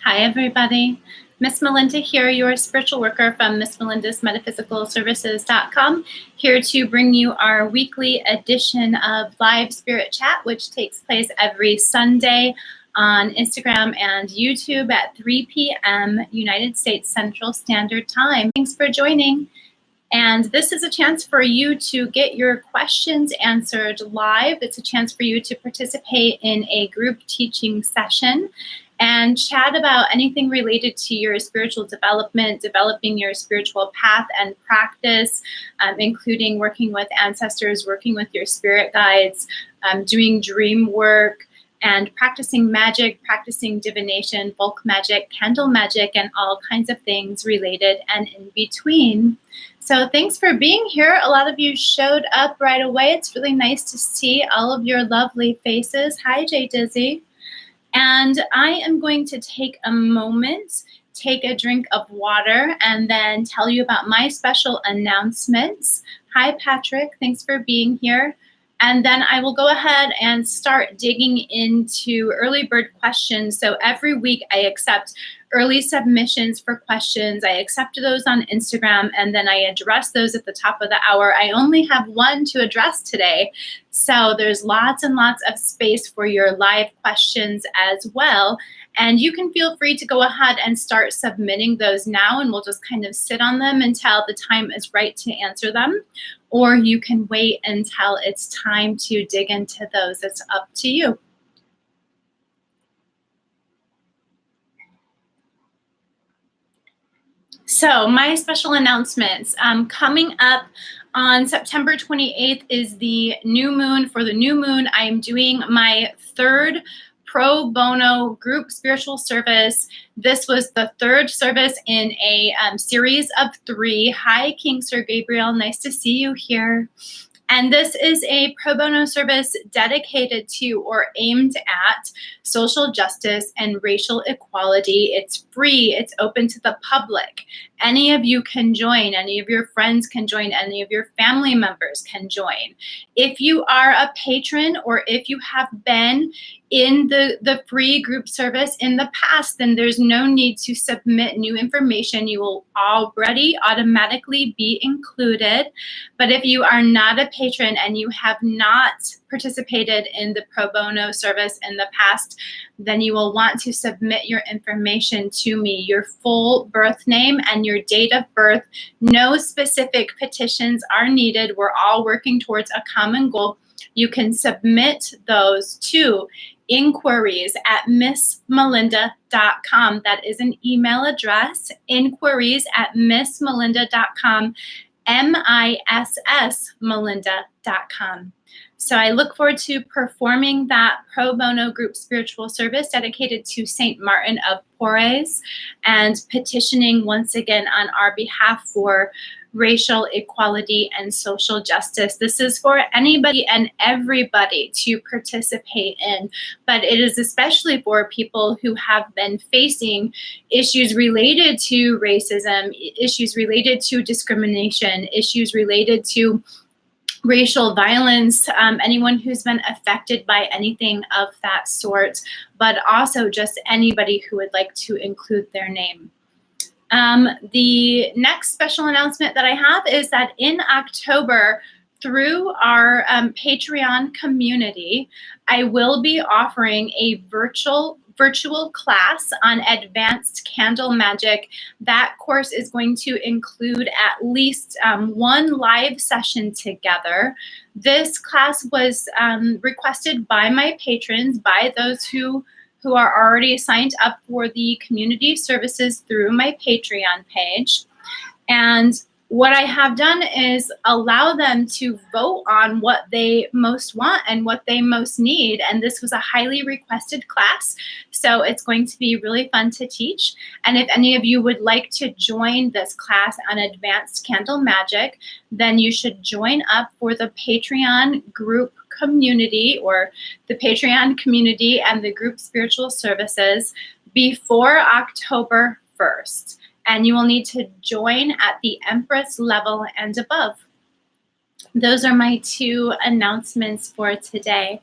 Hi, everybody. Miss Melinda here, your spiritual worker from MissMelinda's MetaphysicalServices.com, here to bring you our weekly edition of Live Spirit Chat, which takes place every Sunday on Instagram and YouTube at 3 p.m. United States Central Standard Time. Thanks for joining. And this is a chance for you to get your questions answered live. It's a chance for you to participate in a group teaching session and chat about anything related to your spiritual development, developing your spiritual path and practice, including working with ancestors, working with your spirit guides, doing dream work, and practicing magic, practicing divination, bulk magic, candle magic, and all kinds of things related and in between. So thanks for being here. A lot of you showed up right away. It's really nice to see all of your lovely faces. Hi, Jay Dizzy. And I am going to take a moment, take a drink of water, and then tell you about my special announcements. Hi, Patrick. Thanks for being here. And then I will go ahead and start digging into early bird questions. So every week I accept early submissions for questions. I accept those on Instagram, and then I address those at the top of the hour. I only have one to address today, so there's lots and lots of space for your live questions as well. And you can feel free to go ahead and start submitting those now, and we'll just kind of sit on them until the time is right to answer them. Or you can wait until it's time to dig into those. It's up to you. So my special announcements, coming up on September 28th is the new moon. For the new moon, I am doing my third pro bono group spiritual service. This was the third service in a series of 3. Hi, King Sir Gabriel. Nice to see you here. And this is a pro bono service dedicated to or aimed at social justice and racial equality. It's free. It's open to the public. Any of you can join. Any of your friends can join. Any of your family members can join. If you are a patron or if you have been in the free group service in the past, then there's no need to submit new information. You will already automatically be included. But if you are not a patron and you have not participated in the pro bono service in the past, then you will want to submit your information to me, your full birth name and your date of birth. No specific petitions are needed. We're all working towards a common goal. You can submit those to inquiries@missmelinda.com. That is an email address, inquiries@missmelinda.com, missmelinda.com. So I look forward to performing that pro bono group spiritual service dedicated to St. Martin of Porres and petitioning once again on our behalf for racial equality and social justice. This is for anybody and everybody to participate in, but it is especially for people who have been facing issues related to racism, issues related to discrimination, issues related to racial violence, anyone who's been affected by anything of that sort, but also just anybody who would like to include their name. The next special announcement that I have is that in October, through our Patreon community, I will be offering a virtual class on advanced candle magic. That course is going to include at least one live session together. This class was requested by my patrons, by those who are already signed up for the community services through my Patreon page. And what I have done is allow them to vote on what they most want and what they most need. And this was a highly requested class, so it's going to be really fun to teach. And if any of you would like to join this class on advanced candle magic, then you should join up for the Patreon group community, or the Patreon community and the group spiritual services before October 1st. And you will need to join at the Empress level and above. Those are my 2 announcements for today.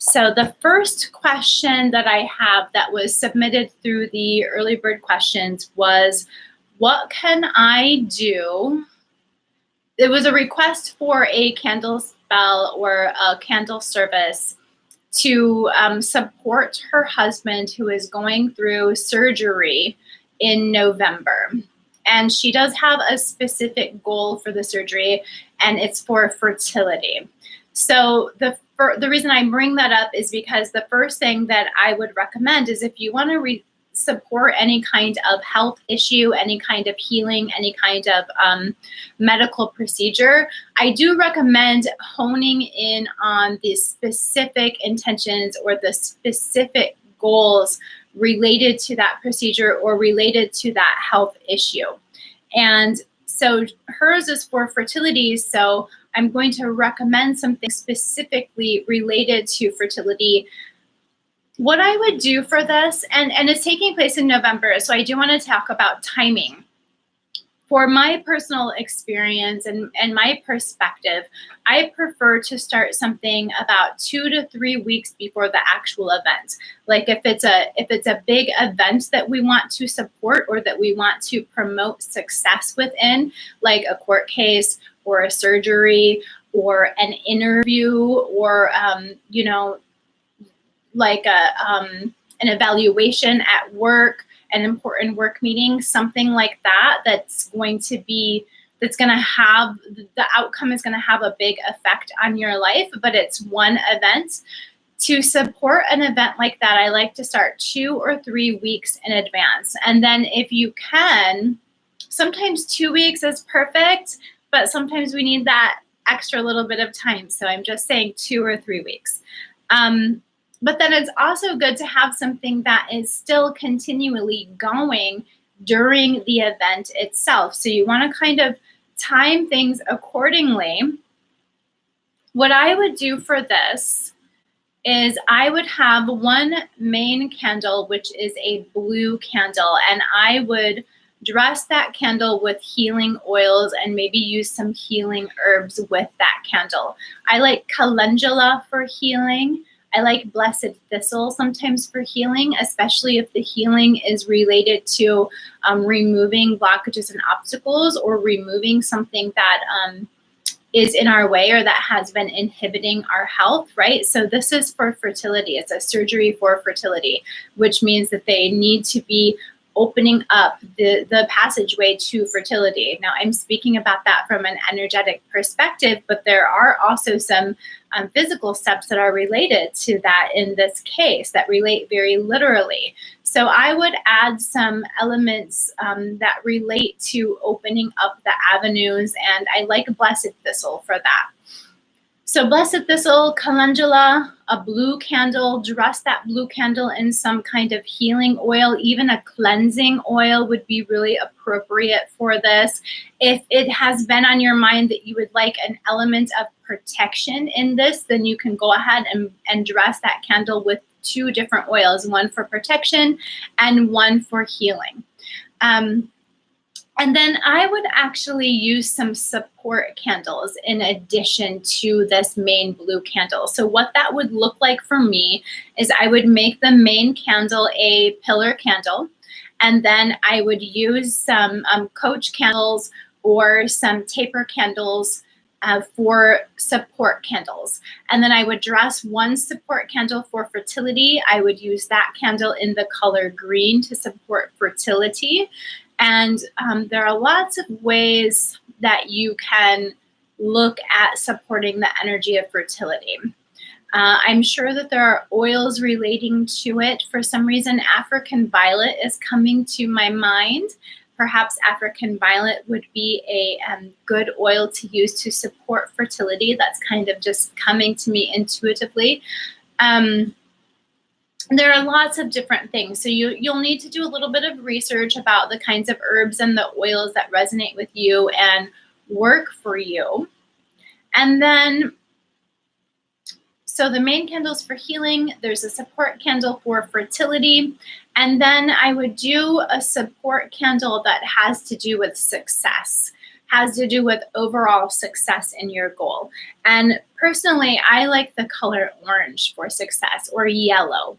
So the first question that I have that was submitted through the early bird questions was, what can I do? It was a request for a candle spell or a candle service to support her husband who is going through surgery in November. And she does have a specific goal for the surgery, and it's for fertility. So the reason I bring that up is because the first thing that I would recommend is if you want to support any kind of health issue, any kind of healing, any kind of medical procedure, I do recommend honing in on the specific intentions or the specific goals related to that procedure or related to that health issue. And so hers is for fertility, so I'm going to recommend something specifically related to fertility. What I would do for this, and it's taking place in November, so I do want to talk about timing. For my personal experience and my perspective, I prefer to start something about 2 to 3 weeks before the actual event. Like if it's a big event that we want to support or that we want to promote success within, like a court case or a surgery or an interview or like an evaluation at work, an important work meeting, something like that, that's going to have, the outcome is going to have a big effect on your life, but it's one event. To support an event like that, I like to start 2 or 3 weeks in advance. And then if you can, sometimes 2 weeks is perfect, but sometimes we need that extra little bit of time. So I'm just saying 2 or 3 weeks. But then it's also good to have something that is still continually going during the event itself. So you want to kind of time things accordingly. What I would do for this is I would have one main candle, which is a blue candle, and I would dress that candle with healing oils and maybe use some healing herbs with that candle. I like calendula for healing. I like blessed thistle sometimes for healing, especially if the healing is related to removing blockages and obstacles or removing something that is in our way or that has been inhibiting our health, right? So this is for fertility. It's a surgery for fertility, which means that they need to be opening up the passageway to fertility. Now, I'm speaking about that from an energetic perspective, but there are also some physical steps that are related to that in this case that relate very literally. So I would add some elements that relate to opening up the avenues, and I like blessed thistle for that. So blessed thistle, calendula, a blue candle, dress that blue candle in some kind of healing oil. Even a cleansing oil would be really appropriate for this. If it has been on your mind that you would like an element of protection in this, then you can go ahead and dress that candle with 2 different oils, one for protection and one for healing. And then I would actually use some support candles in addition to this main blue candle. So what that would look like for me is I would make the main candle a pillar candle, and then I would use some coach candles or some taper candles for support candles. And then I would dress one support candle for fertility. I would use that candle in the color green to support fertility. And there are lots of ways that you can look at supporting the energy of fertility. I'm sure that there are oils relating to it. For some reason, African violet is coming to my mind. Perhaps African violet would be a good oil to use to support fertility. That's kind of just coming to me intuitively. There are lots of different things. So you'll need to do a little bit of research about the kinds of herbs and the oils that resonate with you and work for you. And then, so the main candles for healing, there's a support candle for fertility. And then I would do a support candle that has to do with success, has to do with overall success in your goal. And personally, I like the color orange for success, or yellow.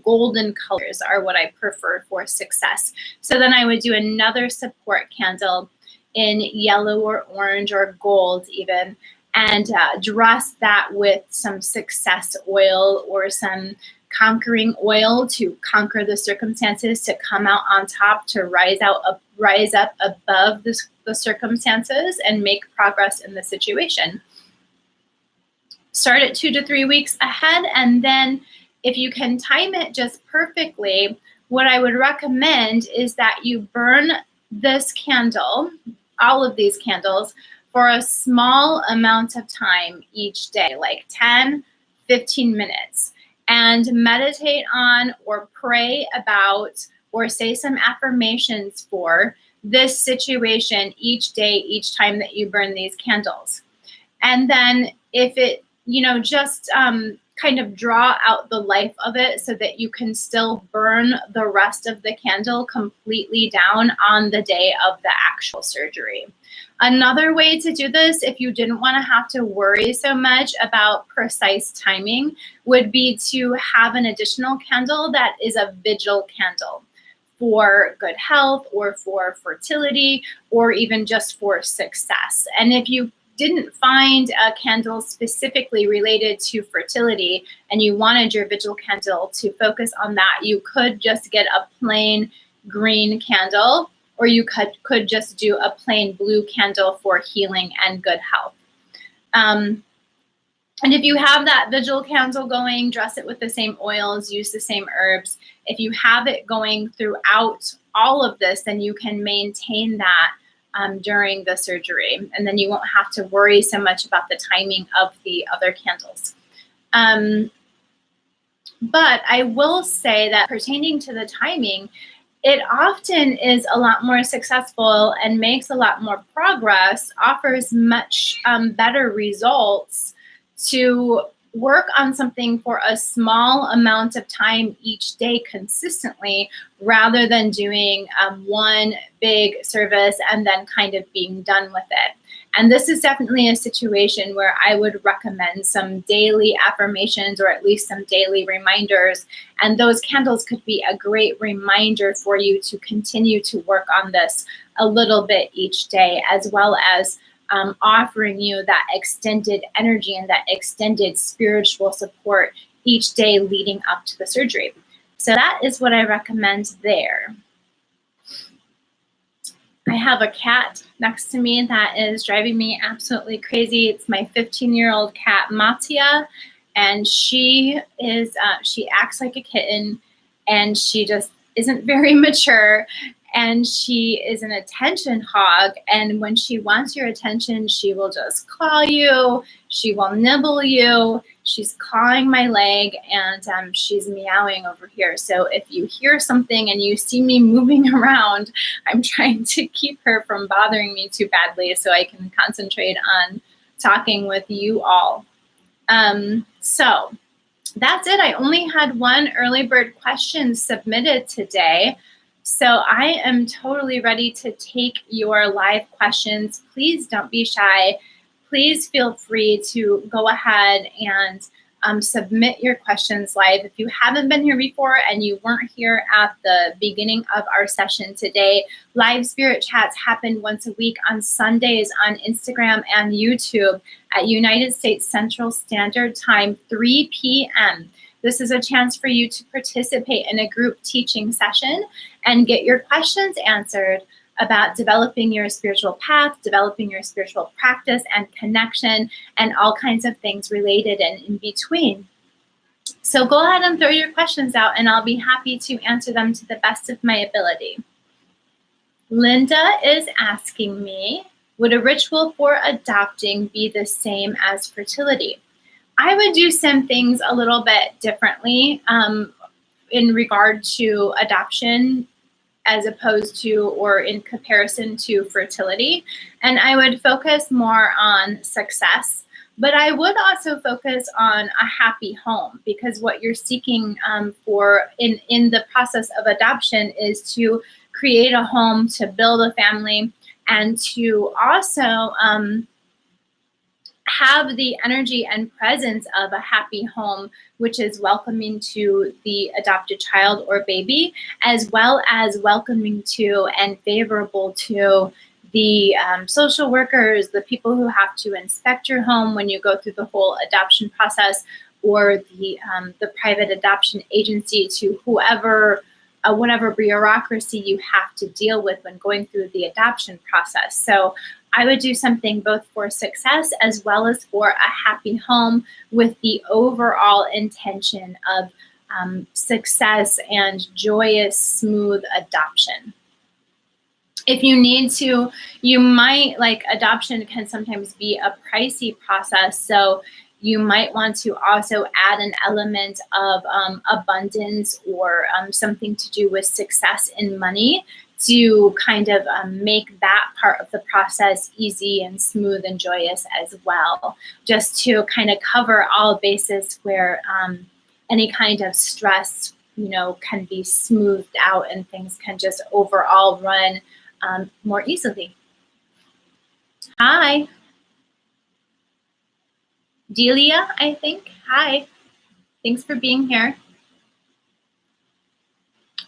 Golden colors are what I prefer for success. So then I would do another support candle in yellow or orange or gold even, and dress that with some success oil or some conquering oil to conquer the circumstances, to come out on top, to rise up above the circumstances and make progress in the situation. Start it 2 to 3 weeks ahead, and then if you can time it just perfectly, what I would recommend is that you burn this candle, all of these candles, for a small amount of time each day, like 10, 15 minutes, and meditate on or pray about or say some affirmations for this situation each day, each time that you burn these candles. And then if it, just kind of draw out the life of it so that you can still burn the rest of the candle completely down on the day of the actual surgery. Another way to do this, if you didn't want to have to worry so much about precise timing, would be to have an additional candle that is a vigil candle for good health or for fertility or even just for success. And if you didn't find a candle specifically related to fertility and you wanted your vigil candle to focus on that, you could just get a plain green candle, or you could just do a plain blue candle for healing and good health. And if you have that vigil candle going, dress it with the same oils, use the same herbs. If you have it going throughout all of this, then you can maintain that during the surgery, and then you won't have to worry so much about the timing of the other candles. But I will say that pertaining to the timing, it often is a lot more successful and makes a lot more progress, offers much better results to work on something for a small amount of time each day consistently, rather than doing one big service and then kind of being done with it. And this is definitely a situation where I would recommend some daily affirmations, or at least some daily reminders. And those candles could be a great reminder for you to continue to work on this a little bit each day, as well as offering you that extended energy and that extended spiritual support each day leading up to the surgery. So that is what I recommend there. I have a cat next to me that is driving me absolutely crazy. It's my 15-year-old cat, Mattia, and she acts like a kitten, and she just isn't very mature. And she is an attention hog, and when she wants your attention, she will just claw you, she will nibble you, she's clawing my leg, and she's meowing over here. So if you hear something and you see me moving around, I'm trying to keep her from bothering me too badly so I can concentrate on talking with you all. So that's it. I only had one early bird question submitted today. So I am totally ready to take your live questions. Please don't be shy. Please feel free to go ahead and submit your questions live. If you haven't been here before and you weren't here at the beginning of our session today, live spirit chats happen once a week on Sundays on Instagram and YouTube at United States Central Standard Time, 3 p.m. This is a chance for you to participate in a group teaching session and get your questions answered about developing your spiritual path, developing your spiritual practice and connection, and all kinds of things related and in between. So go ahead and throw your questions out, and I'll be happy to answer them to the best of my ability. Linda is asking me, would a ritual for adopting be the same as fertility? I would do some things a little bit differently in regard to adoption as opposed to or in comparison to fertility. And I would focus more on success, but I would also focus on a happy home, because what you're seeking for in the process of adoption is to create a home, to build a family, and to also have the energy and presence of a happy home, which is welcoming to the adopted child or baby, as well as welcoming to and favorable to the social workers, the people who have to inspect your home when you go through the whole adoption process, or the private adoption agency, to whoever, whatever bureaucracy you have to deal with when going through the adoption process. So I would do something both for success as well as for a happy home, with the overall intention of success and joyous, smooth adoption. If you need to, you might, like, adoption can sometimes be a pricey process, so you might want to also add an element of abundance, or something to do with success in money, to kind of make that part of the process easy and smooth and joyous as well, just to kind of cover all bases where any kind of stress, can be smoothed out and things can just overall run more easily. Hi. Delia, I think. Hi. Thanks for being here.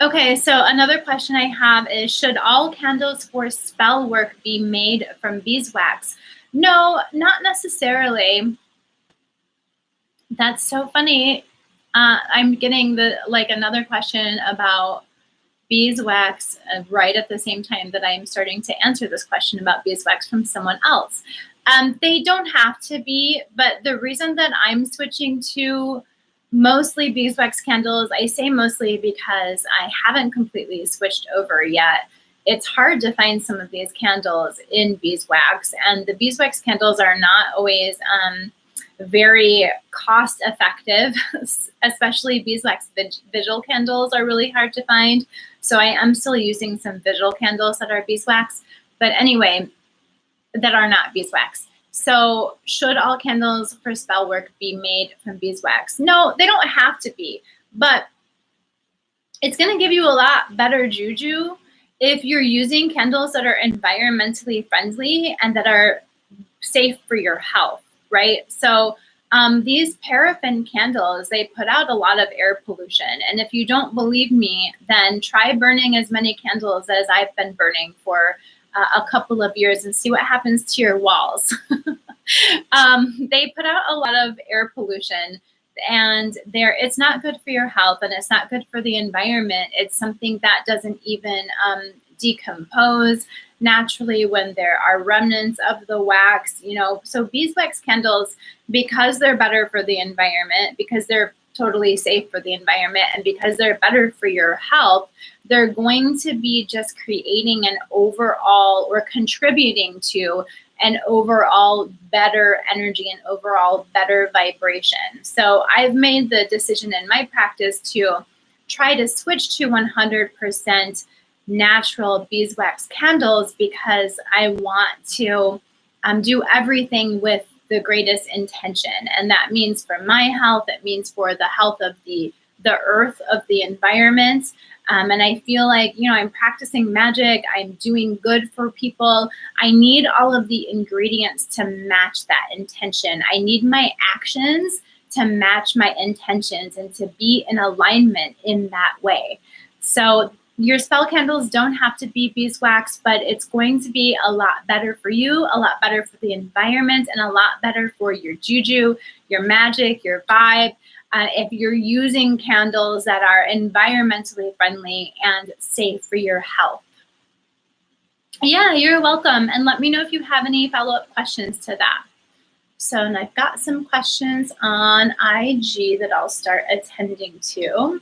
Okay, so another question I have is, should all candles for spell work be made from beeswax? No, not necessarily. That's so funny. I'm getting another question about beeswax right at the same time that I'm starting to answer this question about beeswax from someone else. They don't have to be, but the reason that I'm switching to mostly beeswax candles, I say mostly because I haven't completely switched over yet. It's hard to find some of these candles in beeswax, and the beeswax candles are not always very cost effective, especially beeswax vigil candles are really hard to find. So I am still using some vigil candles that are beeswax, but anyway, that are not beeswax. So should all candles for spell work be made from beeswax? No, they don't have to be, but it's going to give you a lot better juju if you're using candles that are environmentally friendly and that are safe for your health, right? So these paraffin candles, they put out a lot of air pollution. And if you don't believe me, then try burning as many candles as I've been burning for a couple of years and see what happens to your walls. They put out a lot of air pollution, and it's not good for your health, and it's not good for the environment. It's something that doesn't even decompose naturally when there are remnants of the wax, So beeswax candles, because they're better for the environment, because they're totally safe for the environment, and because they're better for your health, they're going to be just creating an overall, or contributing to an overall better energy and overall better vibration. So I've made the decision in my practice to try to switch to 100% natural beeswax candles, because I want to do everything with the greatest intention. And that means for my health, it means for the health of the earth, of the environment. And I feel like, I'm practicing magic, I'm doing good for people. I need all of the ingredients to match that intention. I need my actions to match my intentions and to be in alignment in that way. So your spell candles don't have to be beeswax, but it's going to be a lot better for you, a lot better for the environment, and a lot better for your juju, your magic, your vibe. If you're using candles that are environmentally friendly and safe for your health. Yeah, you're welcome. And let me know if you have any follow-up questions to that. So, and I've got some questions on IG that I'll start attending to.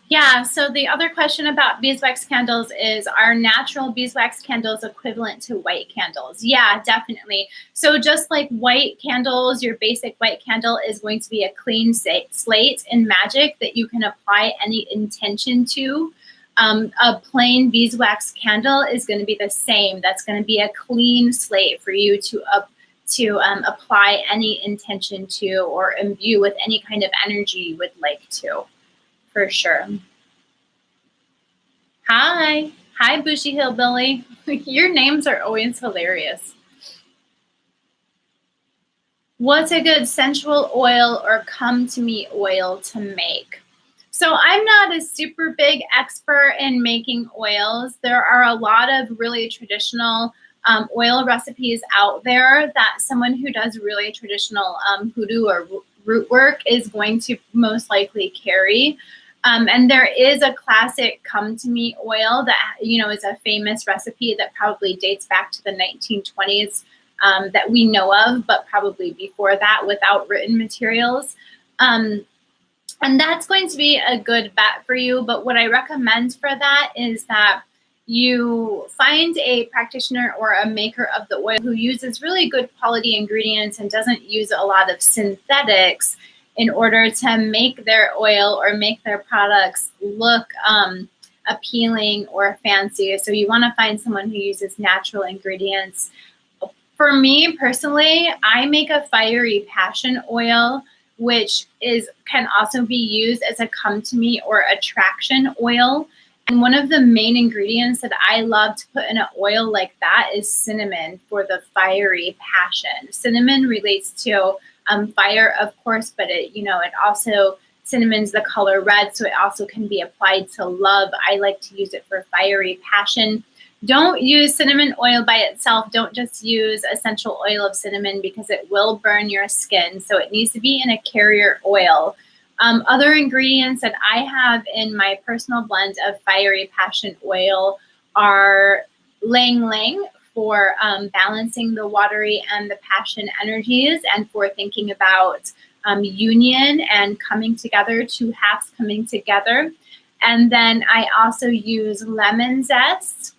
Yeah, so the other question about beeswax candles is, are natural beeswax candles equivalent to white candles? Yeah, definitely. So just like white candles, your basic white candle is going to be a clean slate in magic that you can apply any intention to. A plain beeswax candle is going to be the same. That's going to be a clean slate for you to apply any intention to or imbue with any kind of energy you would like to, for sure. Hi. Hi, Bushy Hillbilly. Your names are always hilarious. What's a good sensual oil or come to me oil to make? So I'm not a super big expert in making oils. There are a lot of really traditional oil recipes out there that someone who does really traditional hoodoo or root work is going to most likely carry. And there is a classic come to me oil that, you know, is a famous recipe that probably dates back to the 1920s that we know of, but probably before that without written materials. And that's going to be a good bet for you. But what I recommend for that is that you find a practitioner or a maker of the oil who uses really good quality ingredients and doesn't use a lot of synthetics in order to make their oil or make their products look appealing or fancy. So you want to find someone who uses natural ingredients. For me personally, I make a fiery passion oil, which can also be used as a come to me or attraction oil. And one of the main ingredients that I love to put in an oil like that is cinnamon for the fiery passion. Cinnamon relates to fire, of course, but it also, cinnamon's the color red, so it also can be applied to love. I like to use it for fiery passion. Don't use cinnamon oil by itself. Don't just use essential oil of cinnamon because it will burn your skin. So it needs to be in a carrier oil. Other ingredients that I have in my personal blend of fiery passion oil are Lang Lang for balancing the watery and the passion energies and for thinking about union and coming together, two halves coming together. And then I also use lemon zest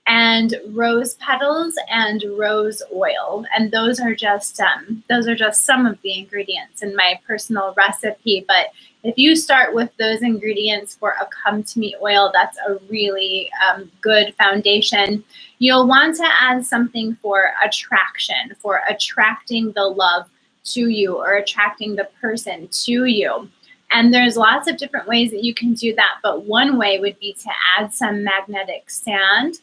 and rose petals and rose oil, and those are just some of the ingredients in my personal recipe. But if you start with those ingredients for a come to me oil, that's a really good foundation. You'll want to add something for attraction, for attracting the love to you or attracting the person to you. And there's lots of different ways that you can do that, but one way would be to add some magnetic sand,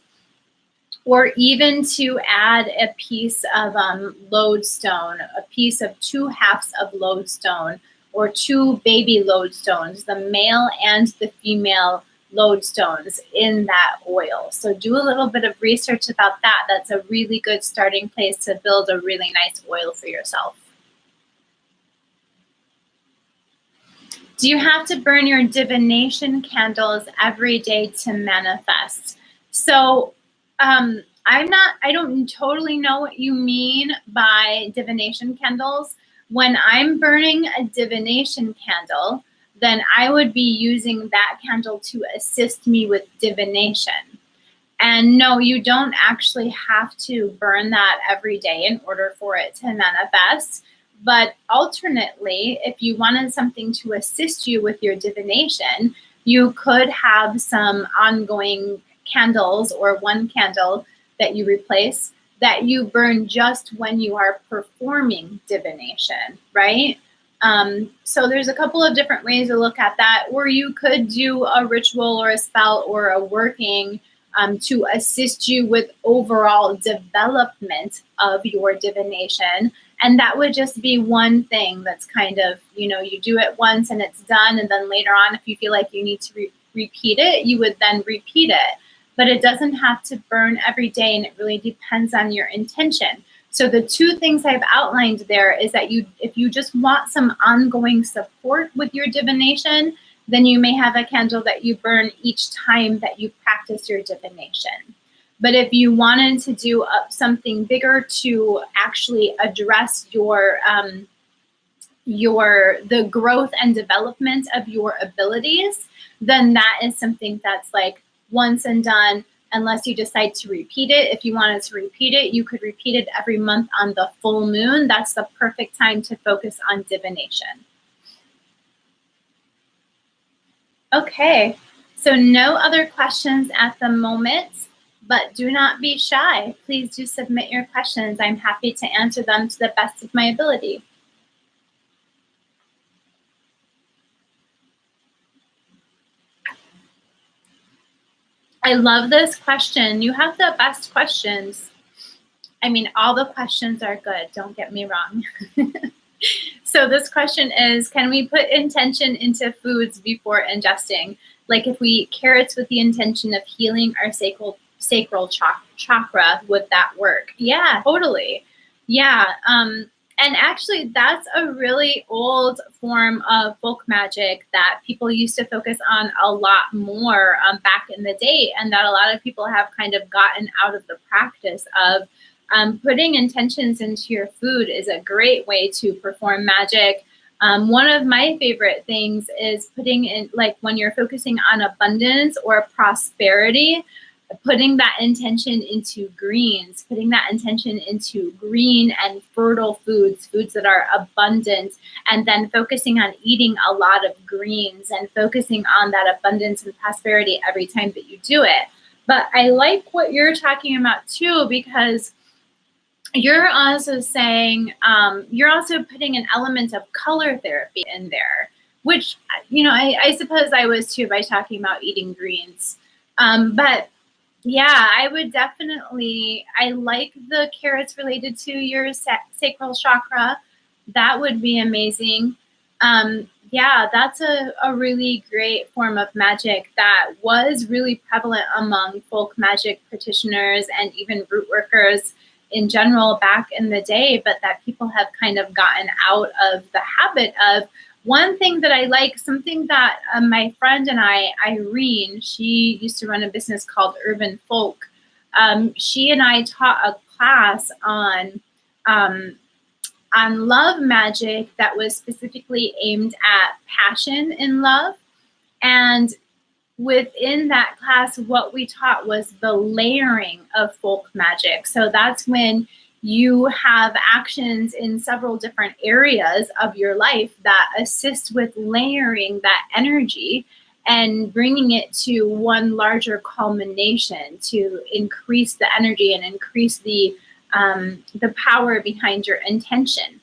or even to add a piece of lodestone, a piece of two halves of lodestone, or two baby lodestones, the male and the female lodestones in that oil. So do a little bit of research about that. That's a really good starting place to build a really nice oil for yourself. Do you have to burn your divination candles every day to manifest? So I don't totally know what you mean by divination candles. When I'm burning a divination candle, then I would be using that candle to assist me with divination. And no, you don't actually have to burn that every day in order for it to manifest. But alternately, if you wanted something to assist you with your divination, you could have some ongoing candles or one candle that you replace that you burn just when you are performing divination, right? So there's a couple of different ways to look at that, or you could do a ritual or a spell or a working to assist you with overall development of your divination. And that would just be one thing that's kind of, you do it once and it's done. And then later on, if you feel like you need to repeat it, you would then repeat it. But it doesn't have to burn every day, and it really depends on your intention. So the two things I've outlined there is that if you just want some ongoing support with your divination, then you may have a candle that you burn each time that you practice your divination. But if you wanted to do something bigger to actually address the growth and development of your abilities, then that is something that's like once and done, unless you decide to repeat it. If you wanted to repeat it, you could repeat it every month on the full moon. That's the perfect time to focus on divination. Okay, So no other questions at the moment, but do not be shy. Please do submit your questions. I'm happy to answer them to the best of my ability. I love this question. You have the best questions. I mean, all the questions are good, don't get me wrong. So this question is, can we put intention into foods before ingesting? Like if we eat carrots with the intention of healing our sacral chakra, would that work? Yeah, totally. Yeah. And actually, that's a really old form of folk magic that people used to focus on a lot more back in the day, and that a lot of people have kind of gotten out of the practice of. Putting intentions into your food is a great way to perform magic. One of my favorite things is putting in, like when you're focusing on abundance or prosperity, putting that intention into greens, putting that intention into green and fertile foods, foods that are abundant, and then focusing on eating a lot of greens and focusing on that abundance and prosperity every time that you do it. But I like what you're talking about too, because you're also saying, you're also putting an element of color therapy in there, which, you know, I suppose I was too by talking about eating greens. But yeah, I would definitely, I like the carrots related to your sacral chakra. That would be amazing. Yeah, that's a really great form of magic that was really prevalent among folk magic practitioners and even root workers in general back in the day, but that people have kind of gotten out of the habit of. One thing that I like, something that my friend and I, Irene, she used to run a business called Urban Folk. She and I taught a class on love magic that was specifically aimed at passion in love. And within that class, what we taught was the layering of folk magic. So that's when you have actions in several different areas of your life that assist with layering that energy and bringing it to one larger culmination to increase the energy and increase the power behind your intention.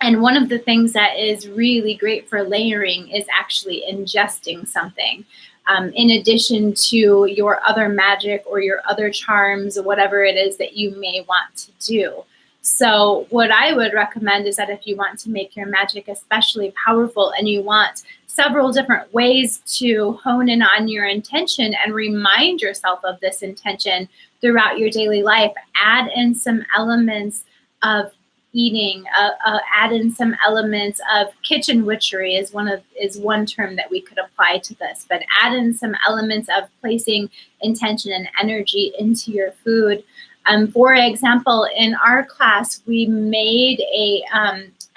And one of the things that is really great for layering is actually ingesting something. In addition to your other magic or your other charms or whatever it is that you may want to do. So what I would recommend is that if you want to make your magic especially powerful and you want several different ways to hone in on your intention and remind yourself of this intention throughout your daily life, add in some elements of eating, add in some elements of kitchen witchery is one term that we could apply to this, but add in some elements of placing intention and energy into your food. For example, in our class, we made a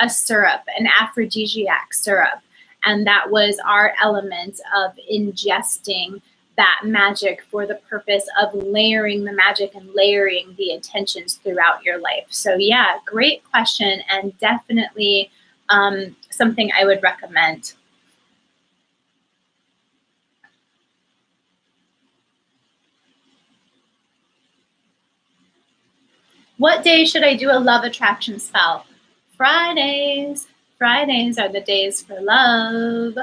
syrup, an aphrodisiac syrup, and that was our element of ingesting that magic for the purpose of layering the magic and layering the intentions throughout your life. So yeah, great question, and definitely something I would recommend. What day should I do a love attraction spell? Fridays. Fridays are the days for love.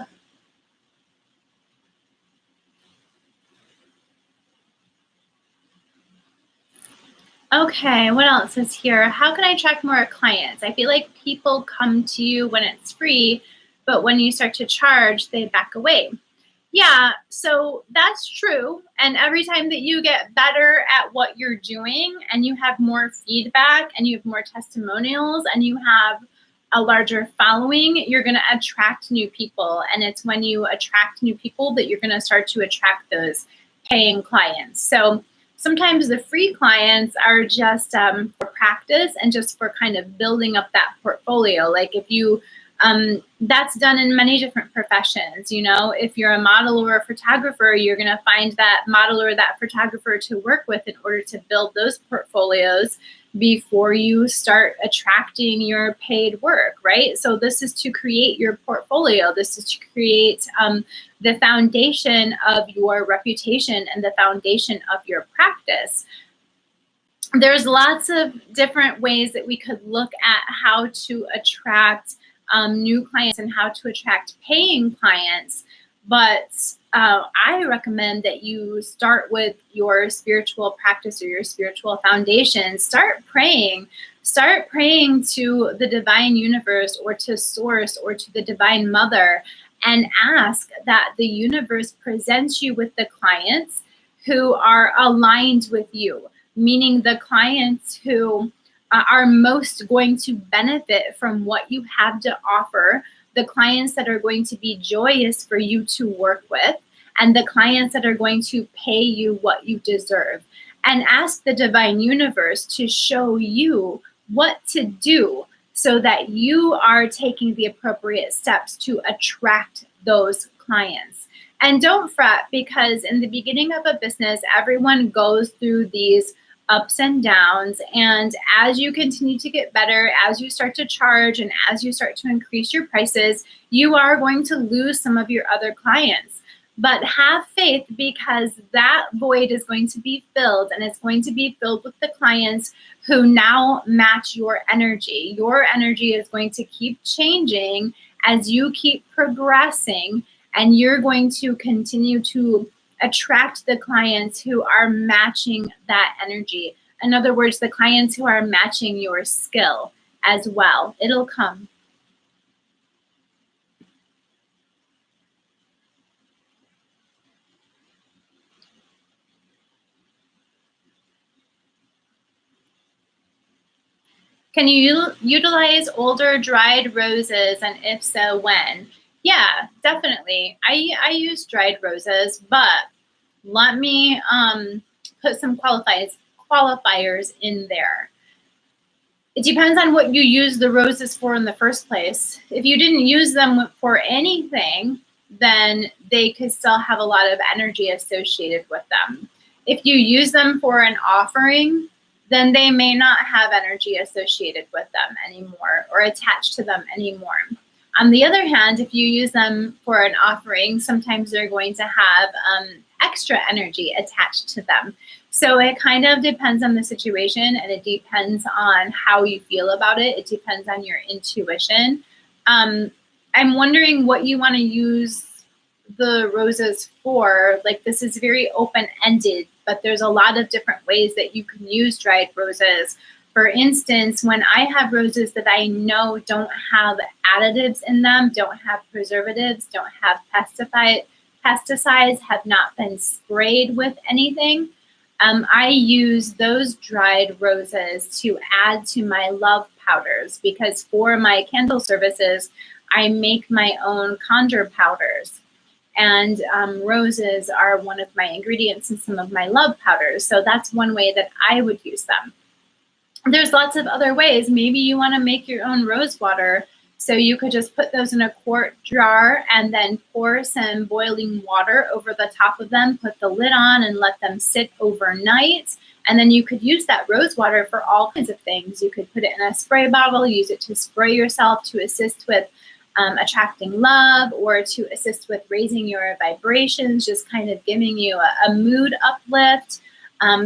Okay, what else is here? How can I attract more clients? I feel like people come to you when it's free, but when you start to charge, they back away. Yeah, so that's true. And every time that you get better at what you're doing and you have more feedback and you have more testimonials and you have a larger following, you're going to attract new people. And it's when you attract new people that you're going to start to attract those paying clients. So sometimes the free clients are just for practice and just for kind of building up that portfolio. Like if you That's done in many different professions. You know, if you're a model or a photographer, you're going to find that model or that photographer to work with in order to build those portfolios before you start attracting your paid work, right? So this is to create your portfolio. This is to create the foundation of your reputation and the foundation of your practice. There's lots of different ways that we could look at how to attract new clients and how to attract paying clients. But I recommend that you start with your spiritual practice or your spiritual foundation. Start praying to the divine universe or to source or to the divine mother, and ask that the universe presents you with the clients who are aligned with you, meaning the clients who are most going to benefit from what you have to offer, the clients that are going to be joyous for you to work with, and the clients that are going to pay you what you deserve. And ask the divine universe to show you what to do so that you are taking the appropriate steps to attract those clients. And don't fret, because in the beginning of a business, everyone goes through these ups and downs. And as you continue to get better, as you start to charge, and as you start to increase your prices, you are going to lose some of your other clients. But have faith, because that void is going to be filled, and it's going to be filled with the clients who now match your energy. Your energy is going to keep changing as you keep progressing, and you're going to continue to attract the clients who are matching that energy. In other words, the clients who are matching your skill as well. It'll come. Can you utilize older dried roses, and if so, when? Yeah, definitely. I use dried roses, but let me put some qualifiers in there. It depends on what you use the roses for in the first place. If you didn't use them for anything, then they could still have a lot of energy associated with them. If you use them for an offering, then they may not have energy associated with them anymore or attached to them anymore. On the other hand, if you use them for an offering, sometimes they're going to have extra energy attached to them. So it kind of depends on the situation, and it depends on how you feel about it. It depends on your intuition. I'm wondering what you want to use the roses for. Like, this is very open-ended, but there's a lot of different ways that you can use dried roses. For instance, when I have roses that I know don't have additives in them, don't have preservatives, don't have pesticides, have not been sprayed with anything, I use those dried roses to add to my love powders, because for my candle services, I make my own conjure powders. And roses are one of my ingredients in some of my love powders. So that's one way that I would use them. There's lots of other ways. Maybe you want to make your own rose water. So you could just put those in a quart jar and then pour some boiling water over the top of them, put the lid on and let them sit overnight. And then you could use that rose water for all kinds of things. You could put it in a spray bottle, use it to spray yourself to assist with attracting love, or to assist with raising your vibrations, just kind of giving you a mood uplift.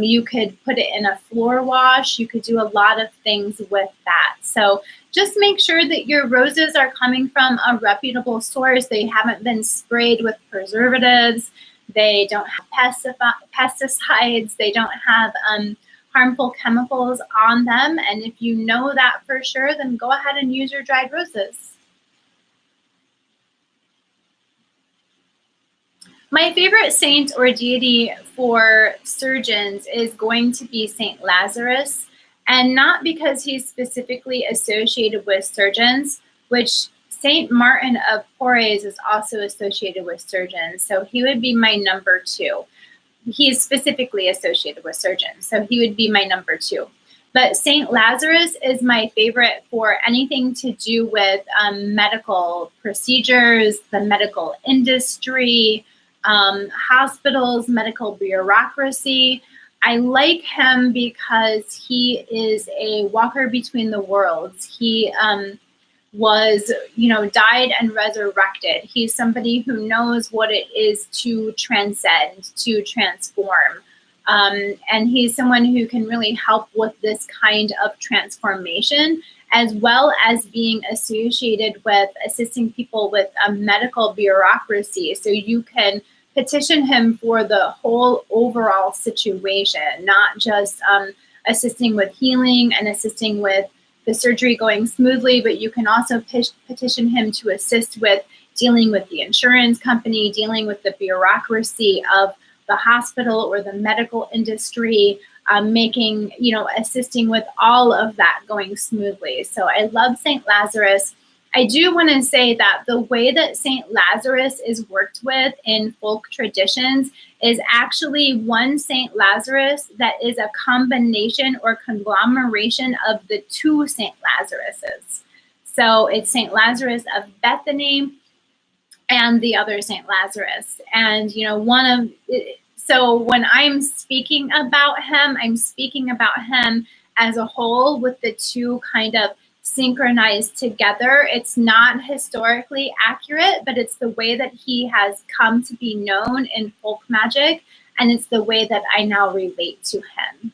You could put it in a floor wash. You could do a lot of things with that. So just make sure that your roses are coming from a reputable source. They haven't been sprayed with preservatives. They don't have pesticides. They don't have harmful chemicals on them. And if you know that for sure, then go ahead and use your dried roses. My favorite saint or deity for surgeons is going to be Saint Lazarus, and not because he's specifically associated with surgeons, which Saint Martin of Porres is also associated with surgeons, so he would be my number 2. He is specifically associated with surgeons, so he would be my number 2. But St. Lazarus is my favorite for anything to do with medical procedures, the medical industry, hospitals, medical bureaucracy. I like him because he is a walker between the worlds. He was, died and resurrected. He's somebody who knows what it is to transcend, to transform. And he's someone who can really help with this kind of transformation, as well as being associated with assisting people with a medical bureaucracy. So you can petition him for the whole overall situation, not just assisting with healing and assisting with the surgery going smoothly, but you can also petition him to assist with dealing with the insurance company, dealing with the bureaucracy of the hospital or the medical industry, assisting with all of that going smoothly. So I love St. Lazarus. I do want to say that the way that St. Lazarus is worked with in folk traditions is actually one St. Lazarus that is a combination or conglomeration of the two St. Lazaruses. So it's St. Lazarus of Bethany and the other St. Lazarus. And, so when I'm speaking about him, I'm speaking about him as a whole with the two kind of synchronized together. It's not historically accurate, but it's the way that he has come to be known in folk magic, and it's the way that I now relate to him.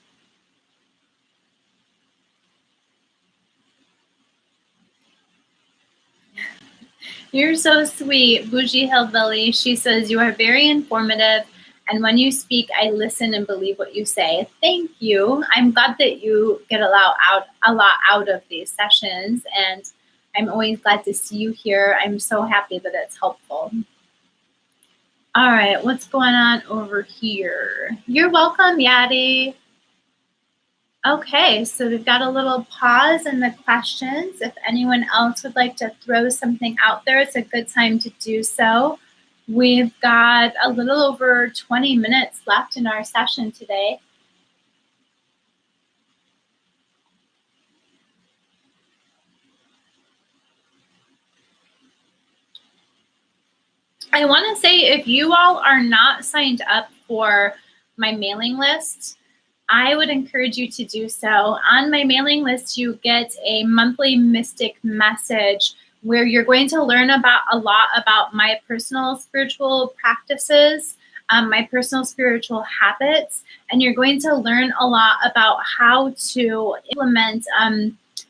You're so sweet, Bougie Hillbilly. She says, you are very informative, and when you speak, I listen and believe what you say. Thank you. I'm glad that you get a lot out of these sessions, and I'm always glad to see you here. I'm so happy that it's helpful. All right, what's going on over here? You're welcome, Yadi. Okay, so we've got a little pause in the questions. If anyone else would like to throw something out there, it's a good time to do so. We've got a little over 20 minutes left in our session today. I want to say, if you all are not signed up for my mailing list, I would encourage you to do so. On my mailing list, you get a monthly mystic message where you're going to learn a lot about my personal spiritual practices, my personal spiritual habits, and you're going to learn a lot about how to implement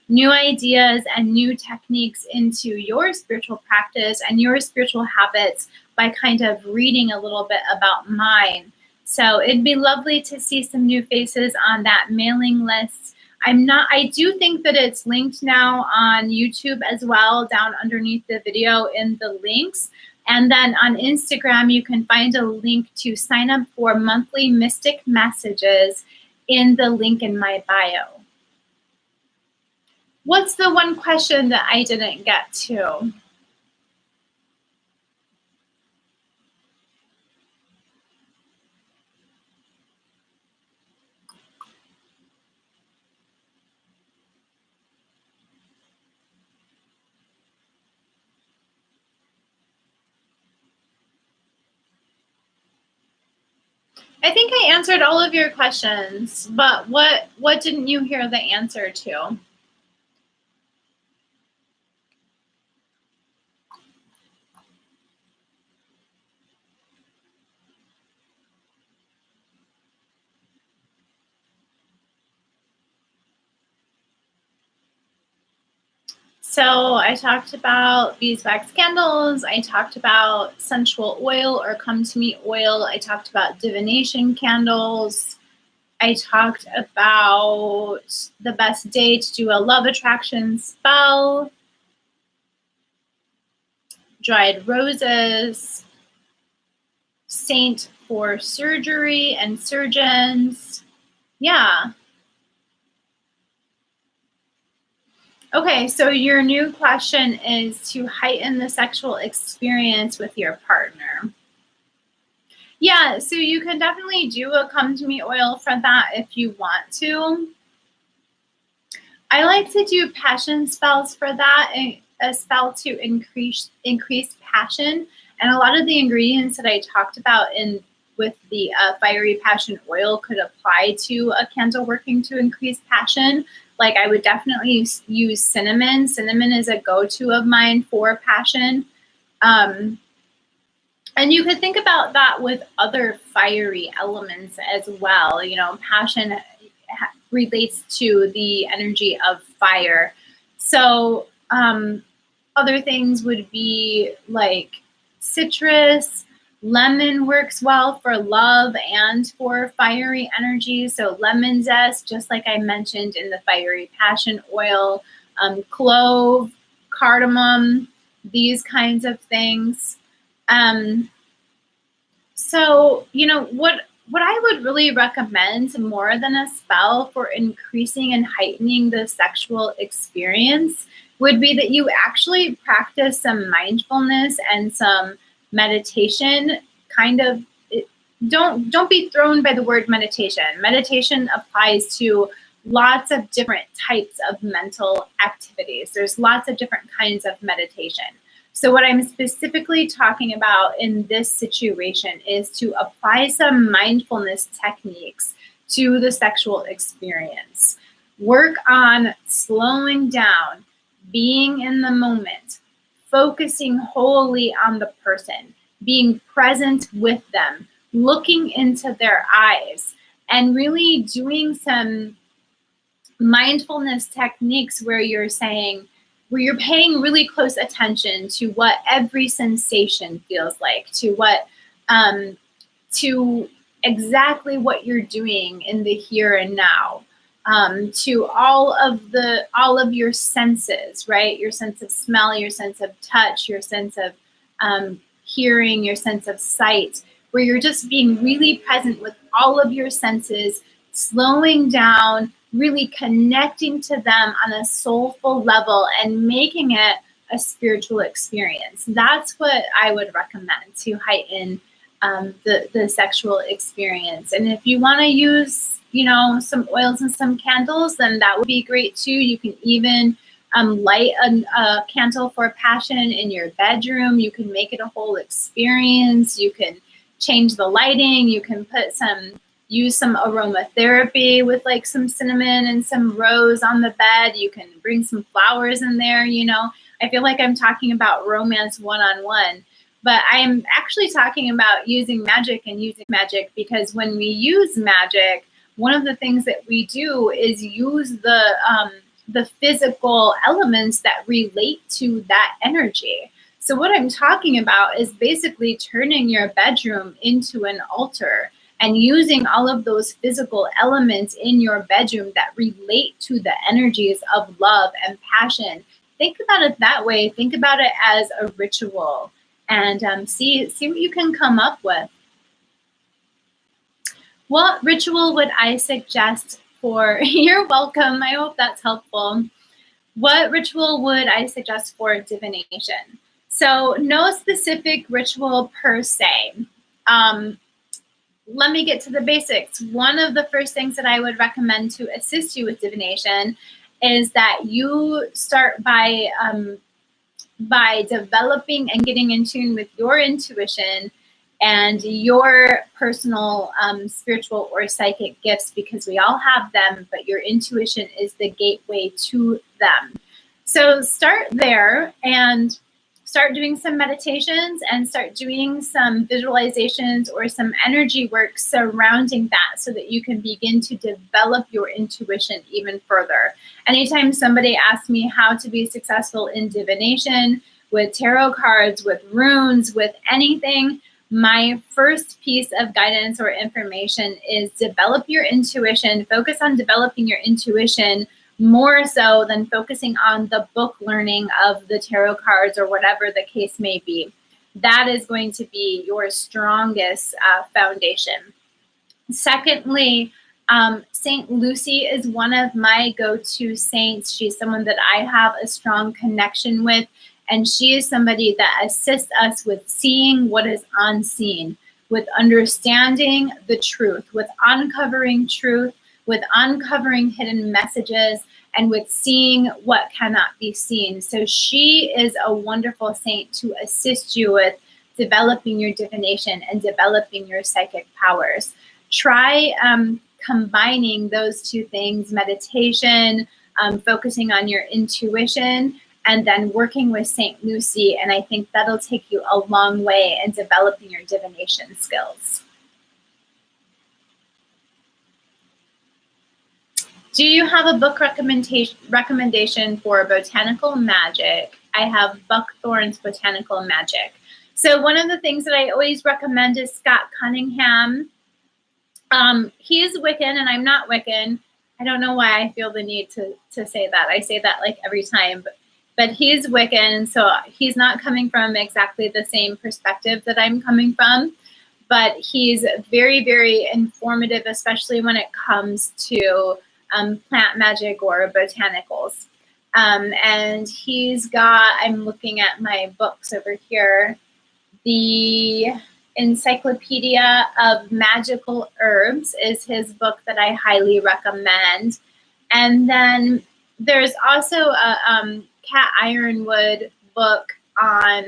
new ideas and new techniques into your spiritual practice and your spiritual habits by kind of reading a little bit about mine. So it'd be lovely to see some new faces on that mailing list. I do think that it's linked now on YouTube as well, down underneath the video in the links. And then on Instagram, you can find a link to sign up for monthly mystic messages in the link in my bio. What's the one question that I didn't get to? I think I answered all of your questions, but what didn't you hear the answer to? So I talked about beeswax candles. I talked about sensual oil or come to me oil. I talked about divination candles. I talked about the best day to do a love attraction spell. Dried roses. Saint for surgery and surgeons. Yeah. Okay, so your new question is to heighten the sexual experience with your partner. Yeah, so you can definitely do a come to me oil for that if you want to. I like to do passion spells for that, a spell to increase passion. And a lot of the ingredients that I talked about with the fiery passion oil could apply to a candle working to increase passion. Like I would definitely use cinnamon. Cinnamon is a go-to of mine for passion. And you could think about that with other fiery elements as well. You know, passion relates to the energy of fire. So other things would be like citrus. Lemon works well for love and for fiery energy. So lemon zest, just like I mentioned in the fiery passion oil, clove, cardamom, these kinds of things. So, you know, what I would really recommend more than a spell for increasing and heightening the sexual experience would be that you actually practice some mindfulness and some meditation. Don't be thrown by the word meditation. Meditation applies to lots of different types of mental activities. There's lots of different kinds of meditation. So what I'm specifically talking about in this situation is to apply some mindfulness techniques to the sexual experience. Work on slowing down, being in the moment, focusing wholly on the person, being present with them, looking into their eyes, and really doing some mindfulness techniques where you're paying really close attention to what every sensation feels like, to exactly what you're doing in the here and now, to all of your senses, right? Your sense of smell, your sense of touch, your sense of hearing, your sense of sight, where you're just being really present with all of your senses, slowing down, really connecting to them on a soulful level and making it a spiritual experience. That's what I would recommend to heighten the sexual experience. And if you want to use, you know, some oils and some candles, then that would be great too. You can even light a candle for passion in your bedroom. You can make it a whole experience. You can change the lighting. You can use some aromatherapy with like some cinnamon and some rose on the bed. You can bring some flowers in there, you know. I feel like I'm talking about romance one-on-one, but I'm actually talking about using magic because when we use magic, one of the things that we do is use the physical elements that relate to that energy. So what I'm talking about is basically turning your bedroom into an altar and using all of those physical elements in your bedroom that relate to the energies of love and passion. Think about it that way. Think about it as a ritual, and see what you can come up with. What ritual would I suggest for? You're welcome. I hope that's helpful. What ritual would I suggest for divination? So no specific ritual per se. Let me get to the basics. One of the first things that I would recommend to assist you with divination is that you start by developing and getting in tune with your intuition and your personal spiritual or psychic gifts, because we all have them, but your intuition is the gateway to them. So start there and start doing some meditations and start doing some visualizations or some energy work surrounding that so that you can begin to develop your intuition even further. Anytime somebody asks me how to be successful in divination, with tarot cards, with runes, with anything, my first piece of guidance or information is develop your intuition, focus on developing your intuition more so than focusing on the book learning of the tarot cards or whatever the case may be. That is going to be your strongest foundation. Secondly, Saint Lucy is one of my go-to saints. She's someone that I have a strong connection with, and she is somebody that assists us with seeing what is unseen, with understanding the truth, with uncovering truth, with uncovering hidden messages, and with seeing what cannot be seen. So she is a wonderful saint to assist you with developing your divination and developing your psychic powers. Try combining those two things, meditation, focusing on your intuition, and then working with St. Lucy. And I think that'll take you a long way in developing your divination skills. Do you have a book recommendation for botanical magic? I have Buckthorn's Botanical Magic. So one of the things that I always recommend is Scott Cunningham. He's Wiccan and I'm not Wiccan. I don't know why I feel the need to say that. I say that like every time, but he's Wiccan, so he's not coming from exactly the same perspective that I'm coming from, but he's very, very informative, especially when it comes to plant magic or botanicals. And he's got, I'm looking at my books over here, the Encyclopedia of Magical Herbs is his book that I highly recommend. And then there's also a Kat Ironwood book on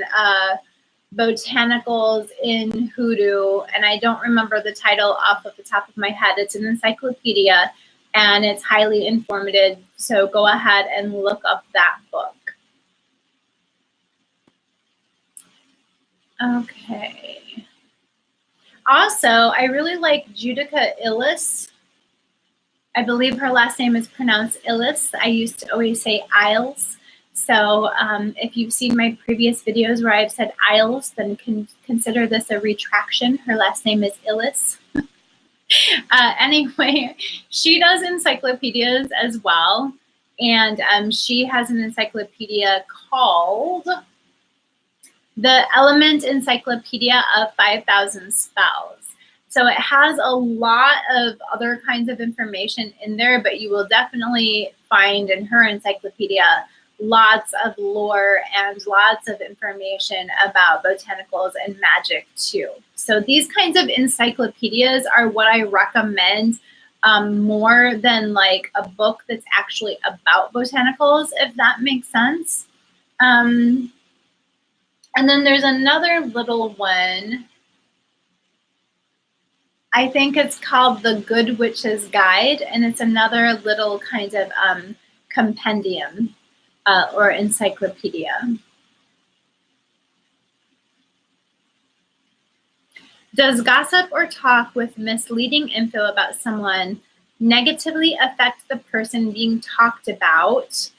botanicals in hoodoo, and I don't remember the title off of the top of my head. It's an encyclopedia, and it's highly informative, so go ahead and look up that book. Okay. Also, I really like Judika Illes. I believe her last name is pronounced Illes. I used to always say Isles. So if you've seen my previous videos where I've said Isles, then consider this a retraction. Her last name is Illes. Anyway, she does encyclopedias as well. And she has an encyclopedia called The Element Encyclopedia of 5,000 Spells. So it has a lot of other kinds of information in there, but you will definitely find in her encyclopedia lots of lore and lots of information about botanicals and magic too. So these kinds of encyclopedias are what I recommend more than like a book that's actually about botanicals, if that makes sense. And then there's another little one. I think it's called The Good Witch's Guide, and it's another little kind of compendium or encyclopedia. Does gossip or talk with misleading info about someone negatively affect the person being talked about?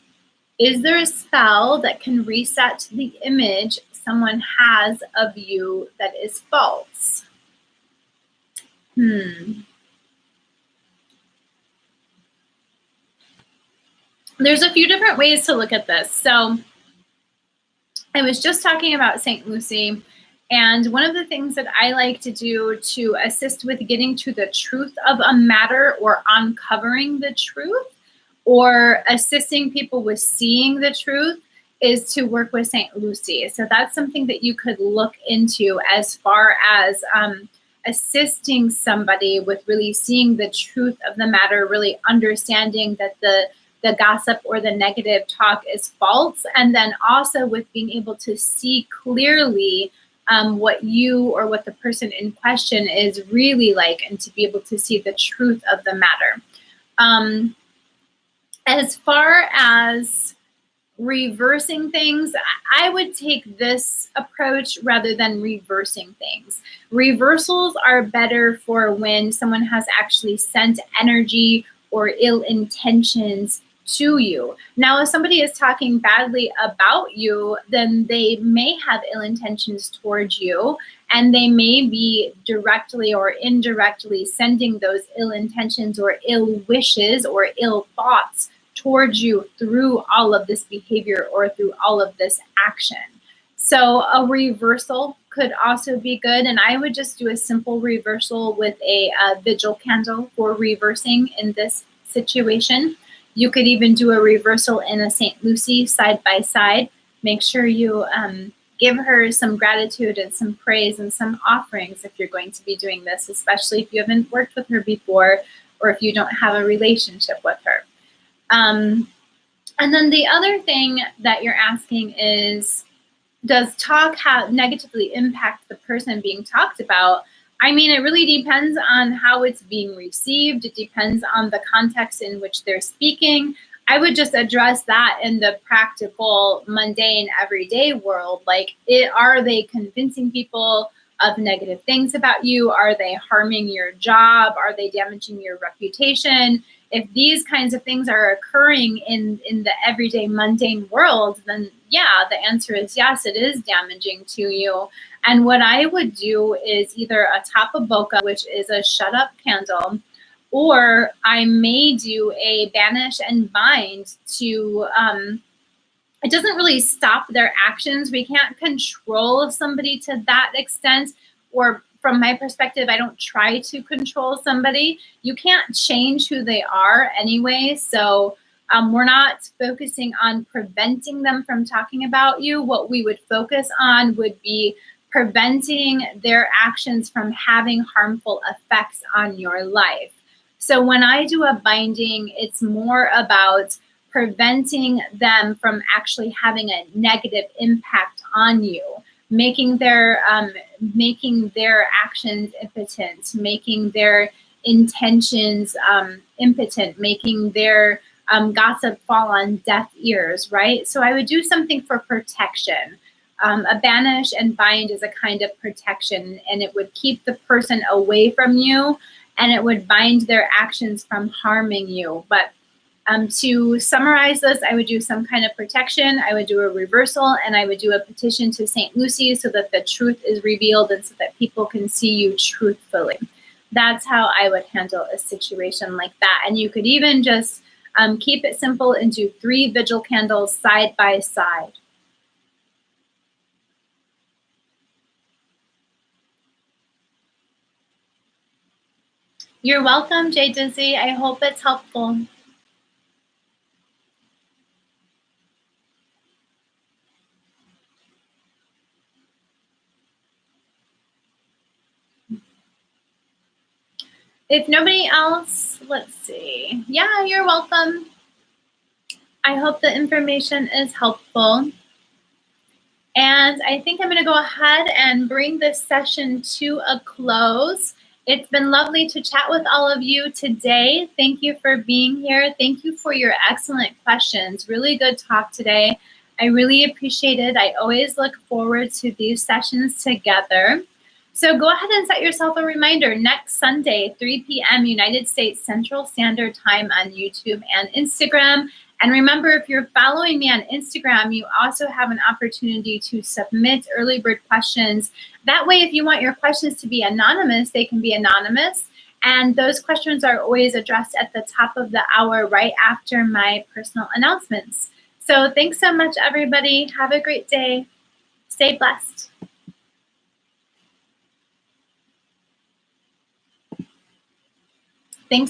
Is there a spell that can reset the image someone has of you that is false? There's a few different ways to look at this. So I was just talking about St. Lucy, and one of the things that I like to do to assist with getting to the truth of a matter or uncovering the truth or assisting people with seeing the truth is to work with St. Lucy. So that's something that you could look into as far as assisting somebody with really seeing the truth of the matter, really understanding that the gossip or the negative talk is false, and then also with being able to see clearly what you or what the person in question is really like, and to be able to see the truth of the matter. As far as reversing things, I would take this approach rather than reversing things. Reversals are better for when someone has actually sent energy or ill intentions to you. Now, if somebody is talking badly about you, then they may have ill intentions towards you, and they may be directly or indirectly sending those ill intentions or ill wishes or ill thoughts towards you through all of this behavior or through all of this action. So a reversal could also be good, and I would just do a simple reversal with a vigil candle for reversing in this situation. You could even do a reversal in a St. Lucy side by side. Make sure you give her some gratitude and some praise and some offerings if you're going to be doing this, especially if you haven't worked with her before or if you don't have a relationship with her. And then the other thing that you're asking is, does talk negatively impact the person being talked about? I mean, it really depends on how it's being received. It depends on the context in which they're speaking. I would just address that in the practical, mundane, everyday world. Like, are they convincing people of negative things about you? Are they harming your job? Are they damaging your reputation? If these kinds of things are occurring in the everyday mundane world, then yeah, the answer is yes, it is damaging to you. And what I would do is either a tapa boca, which is a shut up candle, or I may do a banish and bind to, it doesn't really stop their actions. We can't control somebody to that extent, or from my perspective, I don't try to control somebody. You can't change who they are anyway. So we're not focusing on preventing them from talking about you. What we would focus on would be preventing their actions from having harmful effects on your life. So when I do a binding, it's more about preventing them from actually having a negative impact on you, making their actions impotent, making their intentions impotent, making their gossip fall on deaf ears, right? So I would do something for protection. A banish and bind is a kind of protection, and it would keep the person away from you, and it would bind their actions from harming you. But to summarize this, I would do some kind of protection, I would do a reversal, and I would do a petition to St. Lucy so that the truth is revealed and so that people can see you truthfully. That's how I would handle a situation like that. And you could even just keep it simple and do 3 vigil candles side by side. You're welcome, Jay Dizzy. I hope it's helpful. If nobody else, let's see. Yeah, you're welcome. I hope the information is helpful. And I think I'm going to go ahead and bring this session to a close. It's been lovely to chat with all of you today. Thank you for being here. Thank you for your excellent questions. Really good talk today. I really appreciate it. I always look forward to these sessions together. So go ahead and set yourself a reminder next Sunday, 3 p.m. United States Central Standard Time on YouTube and Instagram. And remember, if you're following me on Instagram, you also have an opportunity to submit early bird questions. That way, if you want your questions to be anonymous, they can be anonymous. And those questions are always addressed at the top of the hour right after my personal announcements. So thanks so much, everybody. Have a great day. Stay blessed. Thanks.